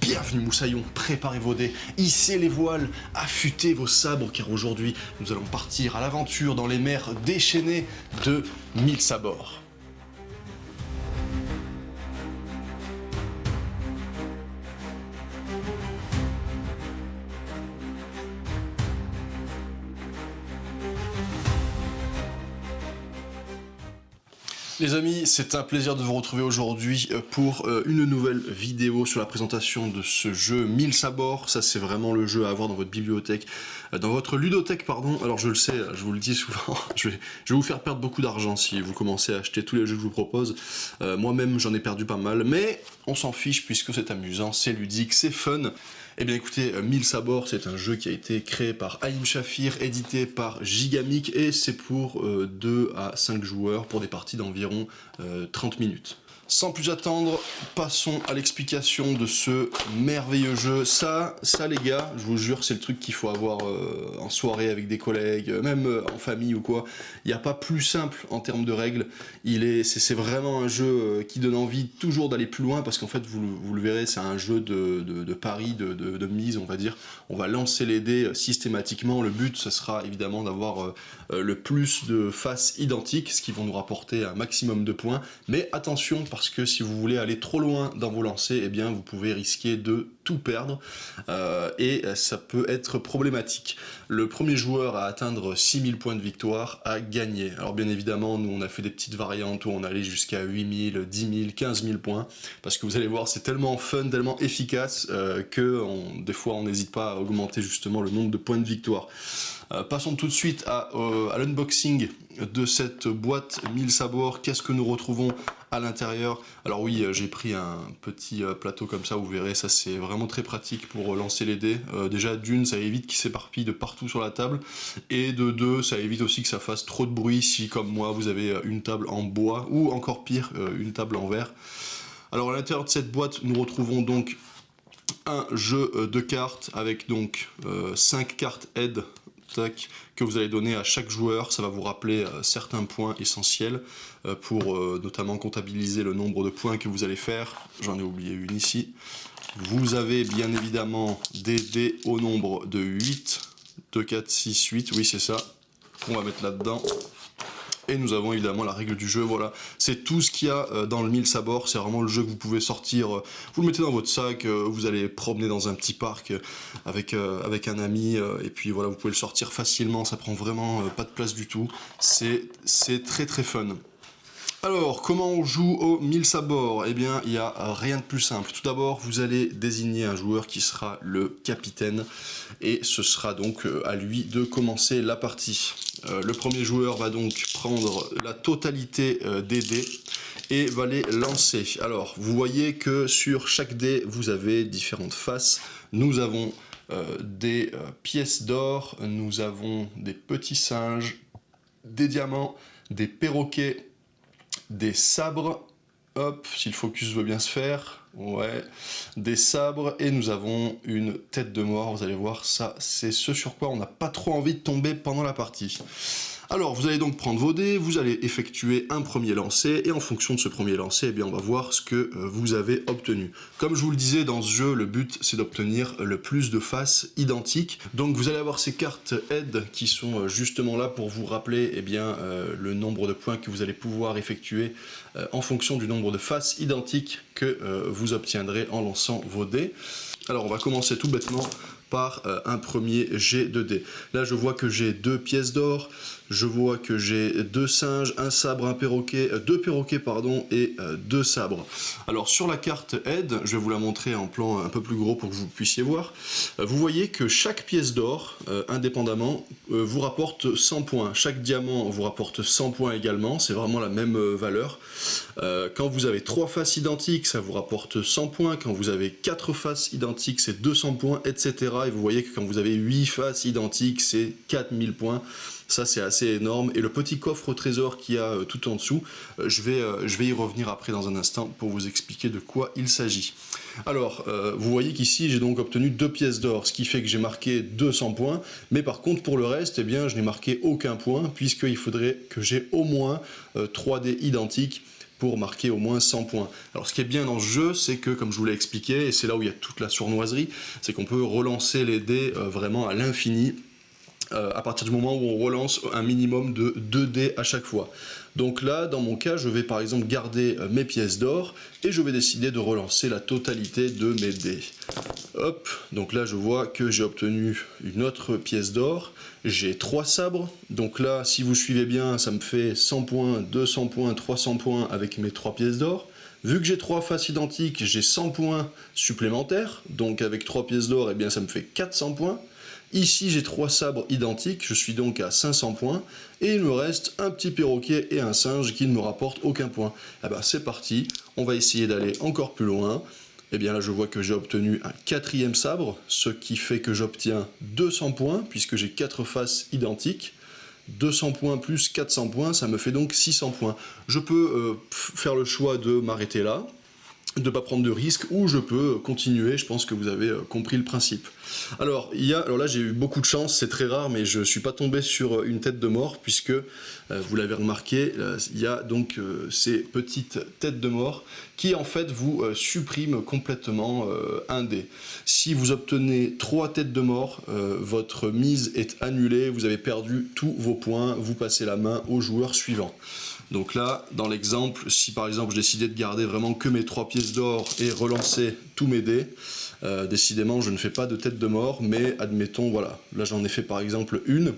Bienvenue moussaillons, préparez vos dés, hissez les voiles, affûtez vos sabres car aujourd'hui nous allons partir à l'aventure dans les mers déchaînées de Mille Sabords. Les amis, c'est un plaisir de vous retrouver aujourd'hui pour une nouvelle vidéo sur la présentation de ce jeu Mille Sabords. Ça, c'est vraiment le jeu à avoir dans votre bibliothèque, dans votre ludothèque, pardon. Alors je le sais, je vous le dis souvent, je vais vous faire perdre beaucoup d'argent si vous commencez à acheter tous les jeux que je vous propose. Moi-même, j'en ai perdu pas mal, mais on s'en fiche puisque c'est amusant, c'est ludique, c'est fun. Eh bien écoutez, Mille Sabords, c'est un jeu qui a été créé par Haïm Shafir, édité par Gigamic, et c'est pour 2 à 5 joueurs pour des parties d'environ 30 minutes. Sans plus attendre, passons à l'explication de ce merveilleux jeu. Ça les gars, je vous jure, c'est le truc qu'il faut avoir en soirée avec des collègues, même en famille ou quoi. Il n'y a pas plus simple en termes de règles. C'est vraiment un jeu qui donne envie toujours d'aller plus loin parce qu'en fait, vous le verrez, c'est un jeu de pari, de mise, on va dire. On va lancer les dés systématiquement. Le but, ce sera évidemment d'avoir le plus de faces identiques, ce qui vont nous rapporter un maximum de points. Mais attention, parce que si vous voulez aller trop loin dans vos lancers, eh bien vous pouvez risquer de tout perdre et ça peut être problématique. Le premier joueur à atteindre 6000 points de victoire a gagné. Alors bien évidemment, nous on a fait des petites variantes où on allait jusqu'à 8000, 10 000, 15 000 points, parce que vous allez voir, c'est tellement fun, tellement efficace que des fois on n'hésite pas à augmenter justement le nombre de points de victoire. Passons tout de suite à l'unboxing de cette boîte Mille Sabords. Qu'est-ce que nous retrouvons à l'intérieur? Alors oui, j'ai pris un petit plateau comme ça, vous verrez, ça c'est vraiment très pratique pour lancer les dés. Déjà d'une, ça évite qu'ils s'éparpillent de partout sur la table, et de deux, ça évite aussi que ça fasse trop de bruit si, comme moi, vous avez une table en bois, ou encore pire, une table en verre. Alors à l'intérieur de cette boîte, nous retrouvons donc un jeu de cartes avec donc 5 cartes aide que vous allez donner à chaque joueur. Ça va vous rappeler certains points essentiels pour notamment comptabiliser le nombre de points que vous allez faire. J'en ai oublié une ici. Vous avez bien évidemment des dés au nombre de 8, 2, 4, 6, 8, oui c'est ça, qu'on va mettre là-dedans. Et nous avons évidemment la règle du jeu, voilà. C'est tout ce qu'il y a dans le Mille Sabords, c'est vraiment le jeu que vous pouvez sortir, vous le mettez dans votre sac, vous allez promener dans un petit parc avec un ami, et puis voilà, vous pouvez le sortir facilement, ça prend vraiment pas de place du tout, c'est très très fun. Alors, comment on joue au Mille Sabords? Eh bien, il n'y a rien de plus simple. Tout d'abord, vous allez désigner un joueur qui sera le capitaine, et ce sera donc à lui de commencer la partie. Le premier joueur va donc prendre la totalité des dés et va les lancer. Alors, vous voyez que sur chaque dé, vous avez différentes faces. Nous avons des pièces d'or, nous avons des petits singes, des diamants, des perroquets, des sabres, hop, si le focus veut bien se faire, ouais, des sabres, et nous avons une tête de mort, vous allez voir, ça c'est ce sur quoi on n'a pas trop envie de tomber pendant la partie. Alors, vous allez donc prendre vos dés, vous allez effectuer un premier lancer, et en fonction de ce premier lancer, eh bien, on va voir ce que vous avez obtenu. Comme je vous le disais, dans ce jeu, le but, c'est d'obtenir le plus de faces identiques. Donc, vous allez avoir ces cartes aide qui sont justement là pour vous rappeler eh bien, le nombre de points que vous allez pouvoir effectuer en fonction du nombre de faces identiques que vous obtiendrez en lançant vos dés. Alors, on va commencer tout bêtement par un premier jet de dés. Là, je vois que j'ai 2 pièces d'or, je vois que j'ai 2 singes, un sabre, un perroquet, 2 perroquets, pardon, et 2 sabres. Alors, sur la carte aide, je vais vous la montrer en plan un peu plus gros pour que vous puissiez voir. Vous voyez que chaque pièce d'or, indépendamment, vous rapporte 100 points. Chaque diamant vous rapporte 100 points également, c'est vraiment la même valeur. Quand vous avez 3 faces identiques, ça vous rapporte 100 points. Quand vous avez 4 faces identiques, c'est 200 points, etc. Et vous voyez que quand vous avez 8 faces identiques, c'est 4000 points. Ça, c'est assez énorme. Et le petit coffre au trésor qu'il y a tout en dessous, je vais y revenir après dans un instant pour vous expliquer de quoi il s'agit. Alors, vous voyez qu'ici, j'ai donc obtenu 2 pièces d'or, ce qui fait que j'ai marqué 200 points. Mais par contre, pour le reste, eh bien, je n'ai marqué aucun point, puisqu'il faudrait que j'ai au moins 3 dés identiques pour marquer au moins 100 points. Alors ce qui est bien dans ce jeu, c'est que, comme je vous l'ai expliqué, et c'est là où il y a toute la sournoiserie, c'est qu'on peut relancer les dés vraiment à l'infini, à partir du moment où on relance un minimum de 2 dés à chaque fois. Donc là, dans mon cas, je vais par exemple garder mes pièces d'or, et je vais décider de relancer la totalité de mes dés. Hop, donc là je vois que j'ai obtenu une autre pièce d'or, j'ai 3 sabres, donc là si vous suivez bien, ça me fait 100 points, 200 points, 300 points avec mes 3 pièces d'or. Vu que j'ai 3 faces identiques, j'ai 100 points supplémentaires, donc avec 3 pièces d'or, eh bien ça me fait 400 points. Ici j'ai 3 sabres identiques, je suis donc à 500 points, et il me reste un petit perroquet et un singe qui ne me rapportent aucun point. Eh ben c'est parti, on va essayer d'aller encore plus loin. Et bien là je vois que j'ai obtenu un 4e sabre, ce qui fait que j'obtiens 200 points, puisque j'ai 4 faces identiques. 200 points plus 400 points, ça me fait donc 600 points. Je peux faire le choix de m'arrêter là, de ne pas prendre de risques, ou je peux continuer. Je pense que vous avez compris le principe. Alors là j'ai eu beaucoup de chance, c'est très rare, mais je ne suis pas tombé sur une tête de mort, puisque vous l'avez remarqué, il y a donc ces petites têtes de mort qui en fait vous suppriment complètement un dé. Si vous obtenez 3 têtes de mort, votre mise est annulée, vous avez perdu tous vos points, vous passez la main au joueur suivant. Donc là, dans l'exemple, si par exemple je décidais de garder vraiment que mes 3 pièces d'or et relancer tous mes dés, décidément je ne fais pas de tête de mort, mais admettons, voilà, là j'en ai fait par exemple une,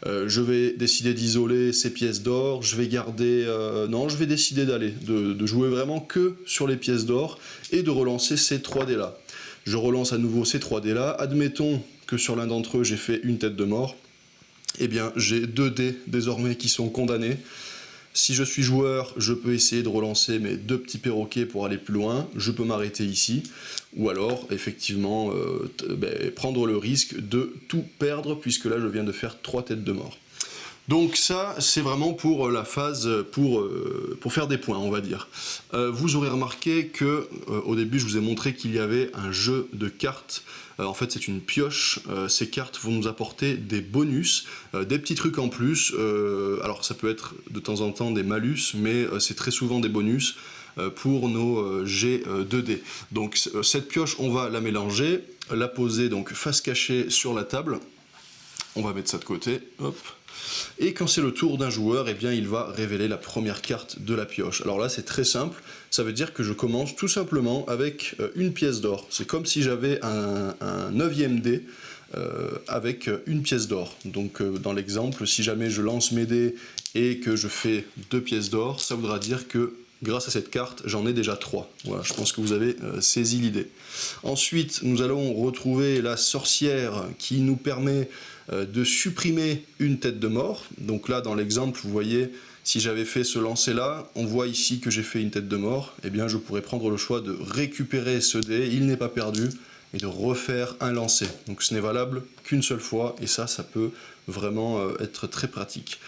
je vais décider d'isoler ces pièces d'or, je vais garder, non, je vais décider de jouer vraiment que sur les pièces d'or et de relancer ces 3 dés là. Je relance à nouveau ces 3 dés là, admettons que sur l'un d'entre eux j'ai fait une tête de mort, et bien j'ai 2 dés désormais qui sont condamnés. Si je suis joueur, je peux essayer de relancer mes 2 petits perroquets pour aller plus loin, je peux m'arrêter ici, ou alors effectivement prendre le risque de tout perdre, puisque là je viens de faire 3 têtes de mort. Donc ça, c'est vraiment pour la phase, pour faire des points, on va dire. Vous aurez remarqué que au début, je vous ai montré qu'il y avait un jeu de cartes. En fait, c'est une pioche. Ces cartes vont nous apporter des bonus, des petits trucs en plus. Alors, ça peut être de temps en temps des malus, mais c'est très souvent des bonus pour nos G2D. Donc, cette pioche, on va la mélanger, la poser donc face cachée sur la table. On va mettre ça de côté. Hop. Et quand c'est le tour d'un joueur, eh bien, il va révéler la première carte de la pioche. Alors là, c'est très simple, ça veut dire que je commence tout simplement avec une pièce d'or. C'est comme si j'avais un 9e dé avec une pièce d'or. Donc dans l'exemple, si jamais je lance mes dés et que je fais 2 pièces d'or, ça voudra dire que grâce à cette carte, j'en ai déjà 3. Voilà, je pense que vous avez saisi l'idée. Ensuite, nous allons retrouver la sorcière qui nous permet de supprimer une tête de mort. Donc là, dans l'exemple, vous voyez, si j'avais fait ce lancer-là, on voit ici que j'ai fait une tête de mort. Eh bien, je pourrais prendre le choix de récupérer ce dé, il n'est pas perdu, et de refaire un lancer. Donc ce n'est valable qu'une seule fois, et ça peut vraiment être très pratique.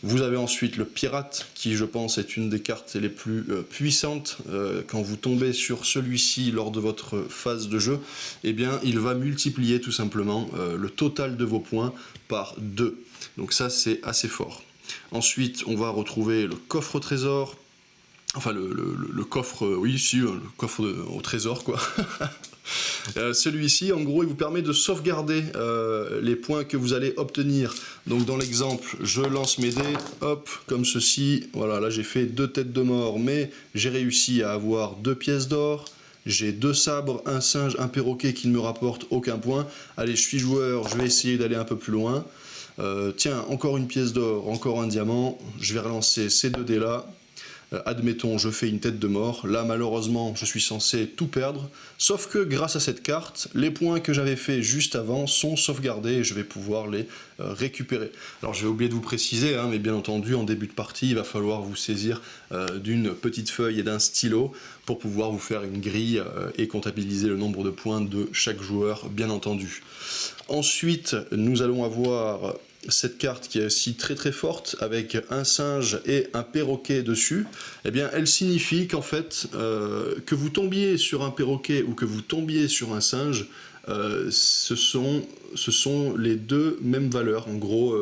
Vous avez ensuite le pirate, qui je pense est une des cartes les plus puissantes. Quand vous tombez sur celui-ci lors de votre phase de jeu, eh bien il va multiplier tout simplement le total de vos points par 2. Donc ça c'est assez fort. Ensuite on va retrouver le coffre au trésor. Enfin le coffre, oui si, le coffre au trésor quoi. Celui-ci, en gros, il vous permet de sauvegarder les points que vous allez obtenir. Donc dans l'exemple, je lance mes dés, hop, comme ceci. Voilà, là j'ai fait 2 têtes de mort, mais j'ai réussi à avoir 2 pièces d'or. J'ai 2 sabres, un singe, un perroquet qui ne me rapportent aucun point. Allez, je suis joueur, je vais essayer d'aller un peu plus loin. Tiens, encore une pièce d'or, encore un diamant. Je vais relancer ces 2 dés là. Admettons, je fais une tête de mort. Là, malheureusement, je suis censé tout perdre. Sauf que grâce à cette carte, les points que j'avais fait juste avant sont sauvegardés et je vais pouvoir les récupérer. Alors, je vais oublier de vous préciser, hein, mais bien entendu, en début de partie, il va falloir vous saisir d'une petite feuille et d'un stylo pour pouvoir vous faire une grille et comptabiliser le nombre de points de chaque joueur, bien entendu. Ensuite, nous allons avoir cette carte qui est aussi très très forte avec un singe et un perroquet dessus. Eh bien elle signifie qu'en fait que vous tombiez sur un perroquet ou que vous tombiez sur un singe, ce sont les deux mêmes valeurs. En gros,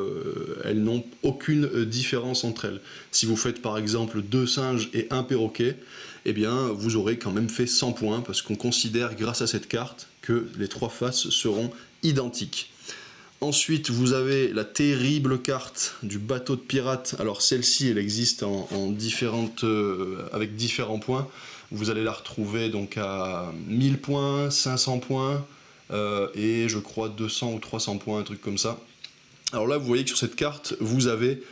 elles n'ont aucune différence entre elles. Si vous faites par exemple 2 singes et un perroquet, eh bien vous aurez quand même fait 100 points, parce qu'on considère grâce à cette carte que les 3 faces seront identiques. Ensuite, vous avez la terrible carte du bateau de pirate. Alors celle-ci, elle existe avec différents points. Vous allez la retrouver donc à 1000 points, 500 points, et je crois 200 ou 300 points, un truc comme ça. Alors là, vous voyez que sur cette carte, vous avez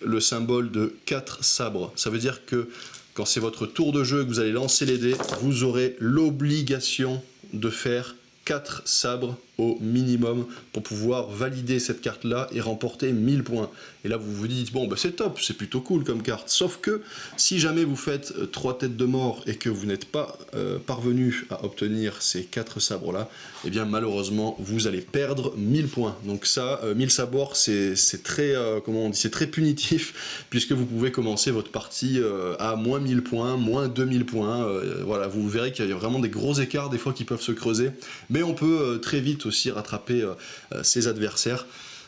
le symbole de 4 sabres. Ça veut dire que quand c'est votre tour de jeu, que vous allez lancer les dés, vous aurez l'obligation de faire 4 sabres au minimum pour pouvoir valider cette carte là et remporter 1000 points. Et là vous vous dites, bon bah c'est top, c'est plutôt cool comme carte, sauf que si jamais vous faites 3 têtes de mort et que vous n'êtes pas parvenu à obtenir ces 4 sabres là, et bien malheureusement vous allez perdre 1000 points. Donc ça, 1000 sabords, c'est très, comment on dit, c'est très punitif, puisque vous pouvez commencer votre partie à moins 1000 points, moins 2000 points, voilà, vous verrez qu'il y a vraiment des gros écarts des fois qui peuvent se creuser, mais on peut très vite aussi rattraper ses adversaires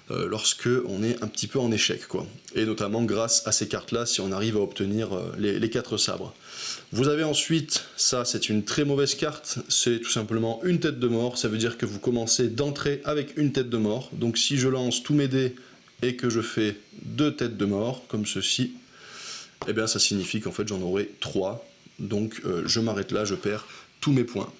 lorsque on est un petit peu en échec, quoi. Et notamment grâce à ces cartes là, si on arrive à obtenir les 4 sabres. Vous avez ensuite, ça c'est une très mauvaise carte, c'est tout simplement une tête de mort. Ça veut dire que vous commencez d'entrée avec une tête de mort. Donc si je lance tous mes dés et que je fais 2 têtes de mort comme ceci, eh bien ça signifie qu'en fait j'en aurai 3. Donc je m'arrête là, je perds tous mes points.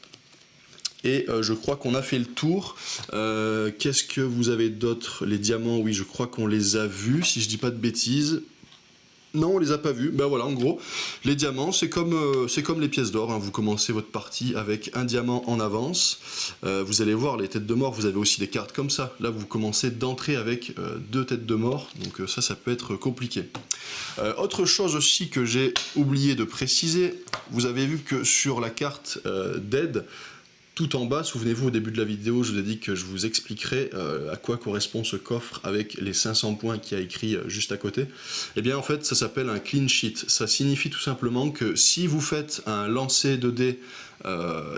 Et je crois qu'on a fait le tour. Qu'est-ce que vous avez d'autre? Les diamants, oui, je crois qu'on les a vus, si je dis pas de bêtises. Non, on les a pas vus. Ben voilà, en gros, les diamants, c'est comme les pièces d'or, hein. Vous commencez votre partie avec un diamant en avance. Vous allez voir, les têtes de mort, vous avez aussi des cartes comme ça. Là, vous commencez d'entrée avec 2 têtes de mort, donc ça peut être compliqué. Autre chose aussi que j'ai oublié de préciser, vous avez vu que sur la carte d'aide, tout en bas, souvenez-vous, au début de la vidéo, je vous ai dit que je vous expliquerai à quoi correspond ce coffre avec les 500 points qu'il y a écrit juste à côté. Eh bien, en fait, ça s'appelle un clean sheet. Ça signifie tout simplement que si vous faites un lancer de dés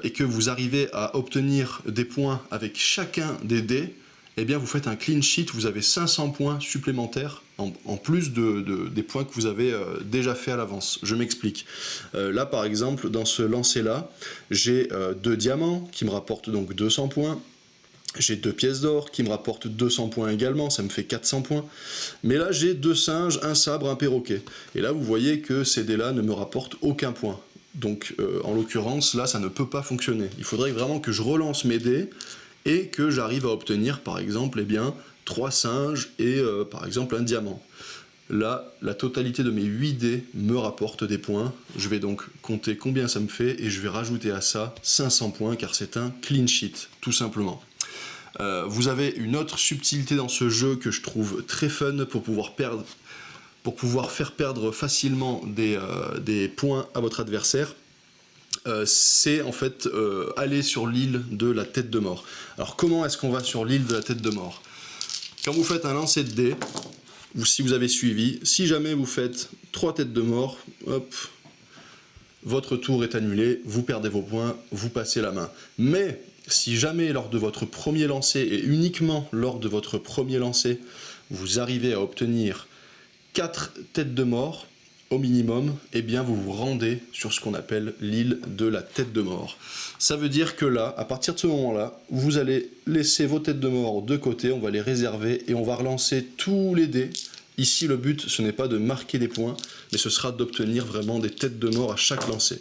et que vous arrivez à obtenir des points avec chacun des dés, eh bien, vous faites un clean sheet, vous avez 500 points supplémentaires en plus des points que vous avez déjà fait à l'avance. Je m'explique. Là, par exemple, dans ce lancer-là, j'ai 2 diamants qui me rapportent donc 200 points. J'ai 2 pièces d'or qui me rapportent 200 points également, ça me fait 400 points. Mais là, j'ai 2 singes, un sabre, un perroquet. Et là, vous voyez que ces dés-là ne me rapportent aucun point. Donc, en l'occurrence, là, ça ne peut pas fonctionner. Il faudrait vraiment que je relance mes dés et que j'arrive à obtenir, par exemple, eh bien, 3 singes et, par exemple, un diamant. Là, la totalité de mes 8 dés me rapporte des points. Je vais donc compter combien ça me fait et je vais rajouter à ça 500 points car c'est un clean sheet, tout simplement. Vous avez une autre subtilité dans ce jeu que je trouve très fun pour pouvoir faire perdre facilement des points à votre adversaire. C'est en fait aller sur l'île de la tête de mort. Alors comment est-ce qu'on va sur l'île de la tête de mort? Quand vous faites un lancer de dés, ou si vous avez suivi, si jamais vous faites 3 têtes de mort, hop, votre tour est annulé, vous perdez vos points, vous passez la main. Mais si jamais lors de votre premier lancer, et uniquement lors de votre premier lancer, vous arrivez à obtenir 4 têtes de mort, au minimum, eh bien vous vous rendez sur ce qu'on appelle l'île de la tête de mort. Ça veut dire que là, à partir de ce moment-là, vous allez laisser vos têtes de mort de côté, on va les réserver et on va relancer tous les dés. Ici, le but, ce n'est pas de marquer des points, mais ce sera d'obtenir vraiment des têtes de mort à chaque lancer.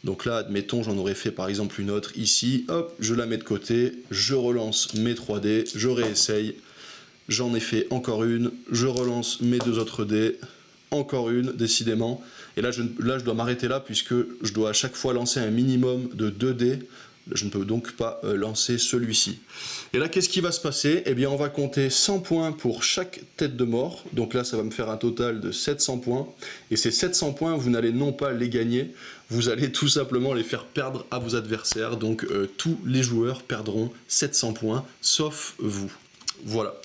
Donc là, admettons, j'en aurais fait par exemple une autre ici, hop, je la mets de côté, je relance mes 3 dés, je réessaye, j'en ai fait encore une, je relance mes 2 autres dés, encore une, décidément. Et là, je dois m'arrêter là, puisque je dois à chaque fois lancer un minimum de 2 dés. Je ne peux donc pas lancer celui-ci. Et là, qu'est-ce qui va se passer? Eh bien, on va compter 100 points pour chaque tête de mort. Donc là, ça va me faire un total de 700 points. Et ces 700 points, vous n'allez non pas les gagner, vous allez tout simplement les faire perdre à vos adversaires. Donc tous les joueurs perdront 700 points, sauf vous. Voilà.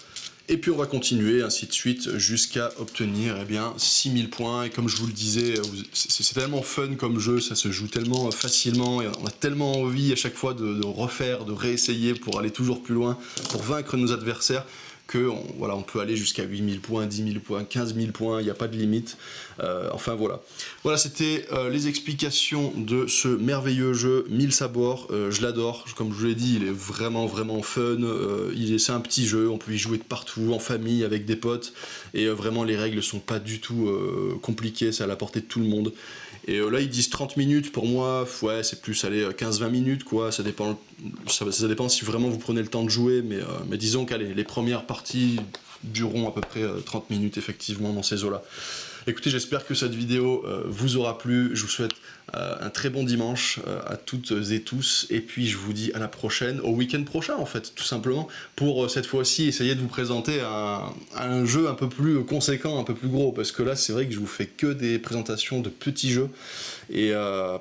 Et puis on va continuer, ainsi de suite, jusqu'à obtenir 6000 points. Et comme je vous le disais, c'est tellement fun comme jeu, ça se joue tellement facilement, et on a tellement envie à chaque fois de refaire, de réessayer pour aller toujours plus loin, pour vaincre nos adversaires, voilà, on peut aller jusqu'à 8000 points, 10 000 points, 15 000 points, il n'y a pas de limite. Enfin voilà. Voilà, c'était les explications de ce merveilleux jeu 1000 sabords. Je l'adore, comme je vous l'ai dit, il est vraiment fun. C'est un petit jeu, on peut y jouer de partout, en famille, avec des potes. Et vraiment, les règles sont pas du tout compliquées, c'est à la portée de tout le monde. Et là, ils disent 30 minutes, pour moi, ouais, c'est plus, allez, 15-20 minutes, quoi, ça dépend si vraiment vous prenez le temps de jouer, mais disons qu'allez, les premières parties dureront à peu près 30 minutes, effectivement, dans ces eaux-là. Écoutez, j'espère que cette vidéo vous aura plu, je vous souhaite un très bon dimanche à toutes et tous, et puis je vous dis à la prochaine, au week-end prochain en fait, tout simplement, pour cette fois-ci essayer de vous présenter un jeu un peu plus conséquent, un peu plus gros, parce que là c'est vrai que je vous fais que des présentations de petits jeux, et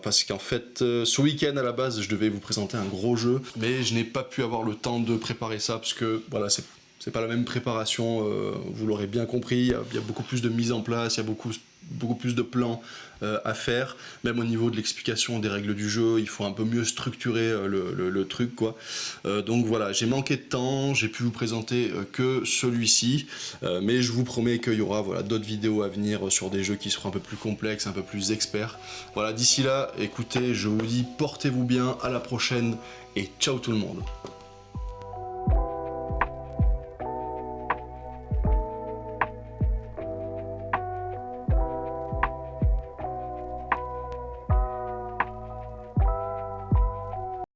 parce qu'en fait, ce week-end à la base, je devais vous présenter un gros jeu, mais je n'ai pas pu avoir le temps de préparer ça, parce que voilà, c'est pas la même préparation, vous l'aurez bien compris, il y a beaucoup plus de mise en place, il y a beaucoup plus de plans à faire, même au niveau de l'explication des règles du jeu, il faut un peu mieux structurer le truc, quoi. Donc voilà, j'ai manqué de temps, j'ai pu vous présenter que celui-ci, mais je vous promets qu'il y aura voilà, d'autres vidéos à venir sur des jeux qui seront un peu plus complexes, un peu plus experts. Voilà, d'ici là, écoutez, je vous dis portez-vous bien, à la prochaine, et ciao tout le monde.